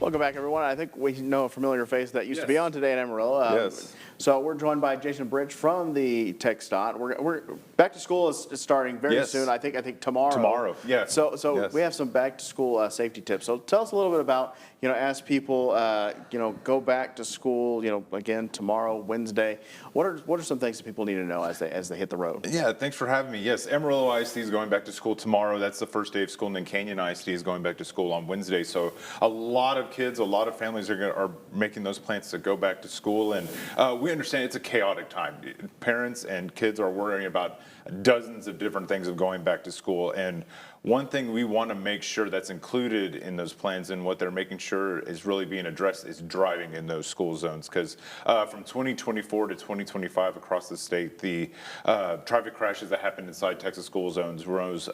Welcome back, everyone. I think we know a familiar face that used to be on Today in Amarillo. Yes. So we're joined by Jason Britsch from the TxDot. We're back to school is starting very soon. I think tomorrow. Tomorrow, yeah. So we have some back to school safety tips. So tell us a little bit about, as people go back to school, again tomorrow, Wednesday. What are some things that people need to know as they hit the road? Yeah, thanks for having me. Yes, Amarillo ISD is going back to school tomorrow. That's the first day of school, and then Canyon ISD is going back to school on Wednesday. So a lot of kids, a lot of families are making those plans to go back to school, and we understand it's a chaotic time. Parents and kids are worrying about dozens of different things of going back to school, and one thing we want to make sure that's included in those plans and what they're making sure is really being addressed is driving in those school zones, because from 2024 to 2025 across the state, the traffic crashes that happened inside Texas school zones rose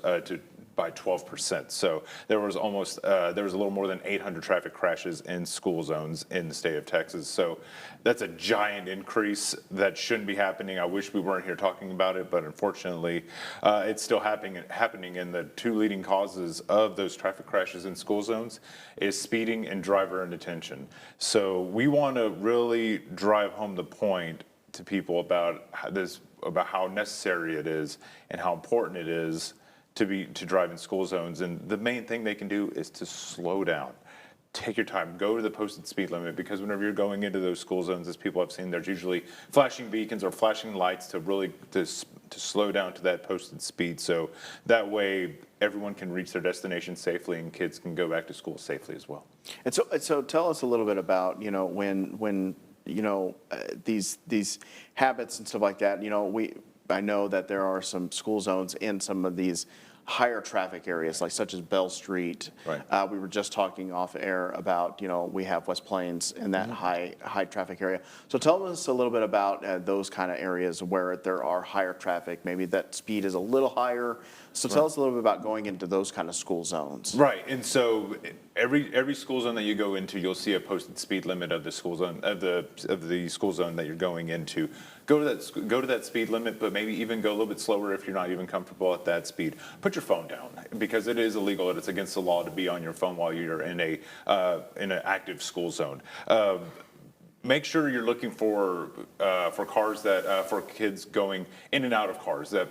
by 12%. So there was a little more than 800 traffic crashes in school zones in the state of Texas. So that's a giant increase that shouldn't be happening. I wish we weren't here talking about it, but unfortunately, it's still happening. And the two leading causes of those traffic crashes in school zones is speeding and driver inattention. So we want to really drive home the point to people about how necessary it is and how important it is to drive in school zones. And the main thing they can do is to slow down. Take your time, go to the posted speed limit, because whenever you're going into those school zones, as people have seen, there's usually flashing beacons or flashing lights to slow down to that posted speed. So that way everyone can reach their destination safely and kids can go back to school safely as well. And so tell us a little bit about, when these habits and stuff like that, I know that there are some school zones in some of these higher traffic areas, such as Bell Street. Right. We were just talking off air about, we have West Plains in that high traffic area. So tell us a little bit about those kind of areas where there are higher traffic, maybe that speed is a little higher. So tell us a little bit about going into those kind of school zones. Right, and so every school zone that you go into, you'll see a posted speed limit of the school zone of the school zone that you're going into. Go to that speed limit, but maybe even go a little bit slower if you're not even comfortable at that speed. Put your phone down, because it is illegal and it's against the law to be on your phone while you're in an active school zone. Make sure you're looking for cars for kids going in and out of cars that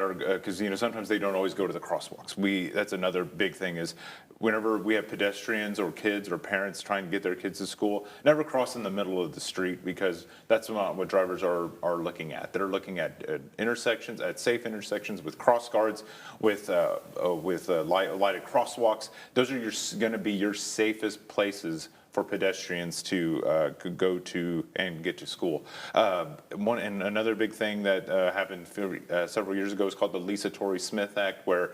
are, because sometimes they don't always go to the crosswalks. That's another big thing is whenever we have pedestrians or kids or parents trying to get their kids to school, never cross in the middle of the street, because that's not what drivers are looking at. They're looking at intersections, at safe intersections with cross guards, with lighted crosswalks. Those are going to be your safest places for pedestrians to go to and get to school. And another big thing that happened several years ago is called the Lisa Torrey Smith Act, where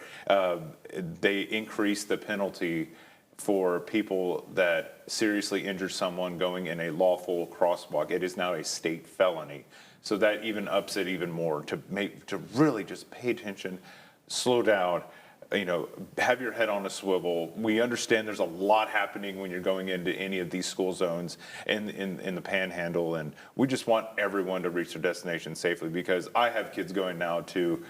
they increased the penalty for people that seriously injure someone going in a lawful crosswalk. It is now a state felony. So that even ups it even more to really just pay attention, slow down, have your head on a swivel. We understand there's a lot happening when you're going into any of these school zones in the Panhandle, and we just want everyone to reach their destination safely, because I have kids going now to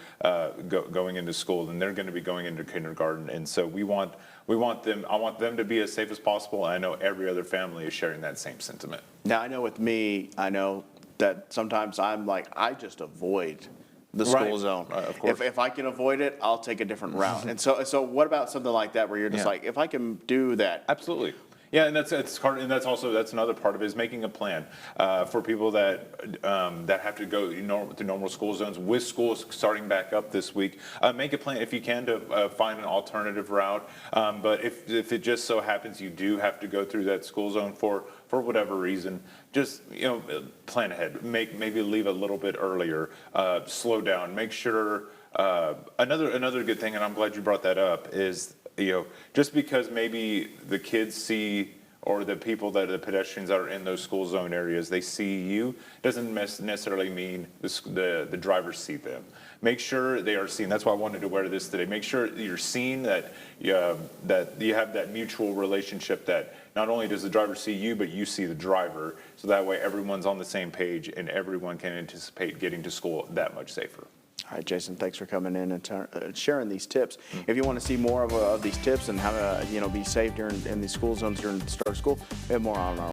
going into school, and they're going to be going into kindergarten, and so I want them to be as safe as possible, and I know every other family is sharing that same sentiment. Now, I know with me, I know that sometimes I'm like, I just avoid the school zone. Of course. If I can avoid it, I'll take a different route. And so what about something like that where you're just like, if I can do that? Absolutely. Yeah, and that's another part of it, is making a plan for people that have to go through normal school zones. With schools starting back up this week, make a plan if you can to find an alternative route. But if it just so happens you do have to go through that school zone for whatever reason, just plan ahead. Maybe leave a little bit earlier. Slow down. Make sure. Another good thing, and I'm glad you brought that up, is just because maybe the kids see, or the pedestrians that are in those school zone areas, they see you, doesn't necessarily mean the drivers see them. Make sure they are seen. That's why I wanted to wear this today. Make sure you're seen, that you have that mutual relationship, that not only does the driver see you, but you see the driver. So that way everyone's on the same page and everyone can anticipate getting to school that much safer. All right, Jason, thanks for coming in and sharing these tips. If you want to see more of these tips and how to, be safe in these school zones during the start of school, we have more on our